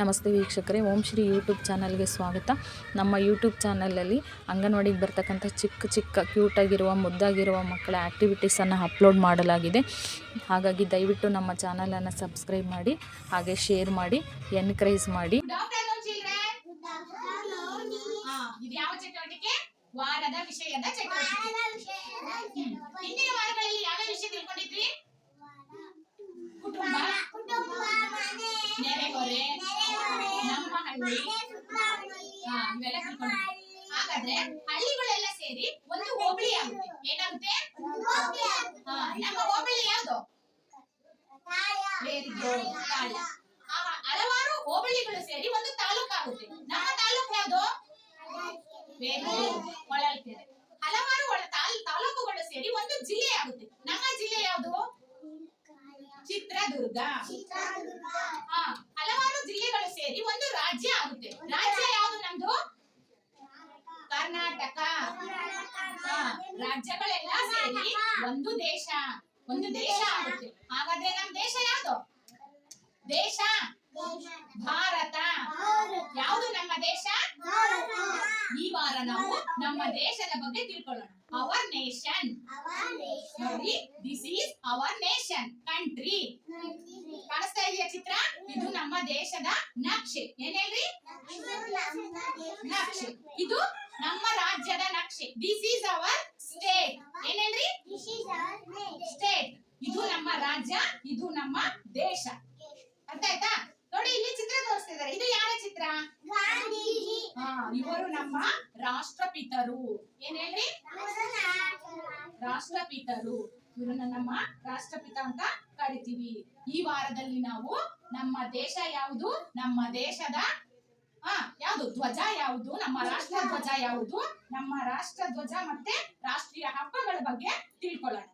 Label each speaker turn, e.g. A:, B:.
A: ನಮಸ್ತೆ ವೀಕ್ಷಕರೇ, ಓಂ ಶ್ರೀ ಯೂಟ್ಯೂಬ್ ಚಾನಲ್ಗೆ ಸ್ವಾಗತ. ನಮ್ಮ ಯೂಟ್ಯೂಬ್ ಚಾನಲಲ್ಲಿ ಅಂಗನವಾಡಿಗೆ ಬರ್ತಕ್ಕಂಥ ಚಿಕ್ಕ ಕ್ಯೂಟಾಗಿರುವ ಮುದ್ದಾಗಿರುವ ಮಕ್ಕಳ ಆ್ಯಕ್ಟಿವಿಟೀಸನ್ನು ಅಪ್ಲೋಡ್ ಮಾಡಲಾಗಿದೆ. ಹಾಗಾಗಿ ದಯವಿಟ್ಟು ನಮ್ಮ ಚಾನಲನ್ನು ಸಬ್ಸ್ಕ್ರೈಬ್ ಮಾಡಿ, ಹಾಗೆ ಶೇರ್ ಮಾಡಿ, ಎನ್ಕರೇಜ್ ಮಾಡಿ.
B: ವಾರದ ವಿಷಯದ ಚಟುವಟಿಕೆ. ಹಿಂದಿನ ವಾರಗಳಲ್ಲಿ ಯಾವ ವಿಷಯ ತಿಳ್ಕೊಂಡಿದ್ರಿ? ಕುಟುಂಬ, ನೆರೆಹೊರೆ, ನಮ್ಮ ಹಳ್ಳಿ, ಇವೆಲ್ಲ ತಿಳ್ಕೊಂಡಿದ್ವಿ. ಹಾಗಾದ್ರೆ ಹಳ್ಳಿಗಳೆಲ್ಲ ಸೇರಿ ಒಂದು ಹೋಬಳಿ ಆಗುತ್ತೆ. ಏನಾಗುತ್ತೆ? ನಮ್ಮ ಹೋಬಳಿ ಯಾವುದು? ಹಲವಾರು ಹೋಬಳಿಗಳು ಸೇರಿ ಒಂದು ತಾಲೂಕು ಆಗುತ್ತೆ. ನಮ್ಮ ತಾಲೂಕು ಯಾವುದು? ಹೊಳಲ್ಕೆರೆ. ಹಲವಾರು ತಾಲೂಕುಗಳು ಸೇರಿ ಒಂದು ಜಿಲ್ಲೆ ಆಗುತ್ತೆ. ನಮ್ಮ ಜಿಲ್ಲೆ ಯಾವುದು? ಚಿತ್ರದುರ್ಗ. ಹಲವಾರು ಜಿಲ್ಲೆಗಳು ಸೇರಿ ಒಂದು ರಾಜ್ಯ ಆಗುತ್ತೆ. ರಾಜ್ಯ ಯಾವುದು ನಮ್ದು? ಕರ್ನಾಟಕ. ರಾಜ್ಯಗಳೆಲ್ಲ ಸೇರಿ ಒಂದು ದೇಶ ಆಗುತ್ತೆ. ಹಾಗಾದ್ರೆ ನಮ್ಮ ದೇಶ ಯಾವುದು? ದೇಶ ಭಾರತ. ಯಾವುದು ನಮ್ಮ ದೇಶ? ಈ ವಾರ ನಾವು ನಮ್ಮ ದೇಶದ ಬಗ್ಗೆ ತಿಳ್ಕೊಳ್ಳೋಣ. Our nation. ನೋಡಿ, this is our nation, country. ಕಾಣಿಸ್ತಾ ಇದೆಯಾ ಚಿತ್ರ? ಇದು ನಮ್ಮ ದೇಶದ ನಕ್ಷೆ. ಏನ್ ಹೇಳ್ರಿ? ನಕ್ಷೆ. ಇದು ನಮ್ಮ ರಾಜ್ಯದ ನಕ್ಷೆ. This is hour state. ಏನ್ ಹೇಳ್ರಿ? ಸ್ಟೇಟ್. ಇದು ನಮ್ಮ ರಾಜ್ಯ, ಇದು ನಮ್ಮ ದೇಶ. ಅರ್ಥ ಆಯ್ತಾ? ನೋಡಿ, ಇಲ್ಲಿ ಚಿತ್ರ ತೋರಿಸ್ತಿದ್ದಾರೆ. ಇದು ಯಾರ ಚಿತ್ರ? ಇವರು ನಮ್ಮ ರಾಷ್ಟ್ರಪಿತರು. ಏನ್ ಹೇಳ್ರಿ? ರಾಷ್ಟ್ರಪಿತರು. ಇವರನ್ನ ನಮ್ಮ ರಾಷ್ಟ್ರಪಿತ ಅಂತ ಕರಿತೀವಿ. ಈ ವಾರದಲ್ಲಿ ನಾವು ನಮ್ಮ ದೇಶ ಯಾವುದು, ನಮ್ಮ ದೇಶದ ಯಾವುದು ಧ್ವಜ ಯಾವುದು, ನಮ್ಮ ರಾಷ್ಟ್ರ ಧ್ವಜ ಯಾವುದು, ನಮ್ಮ ರಾಷ್ಟ್ರ ಧ್ವಜ ಮತ್ತೆ ರಾಷ್ಟ್ರೀಯ ಹಬ್ಬಗಳ ಬಗ್ಗೆ ತಿಳ್ಕೊಳ್ಳೋಣ.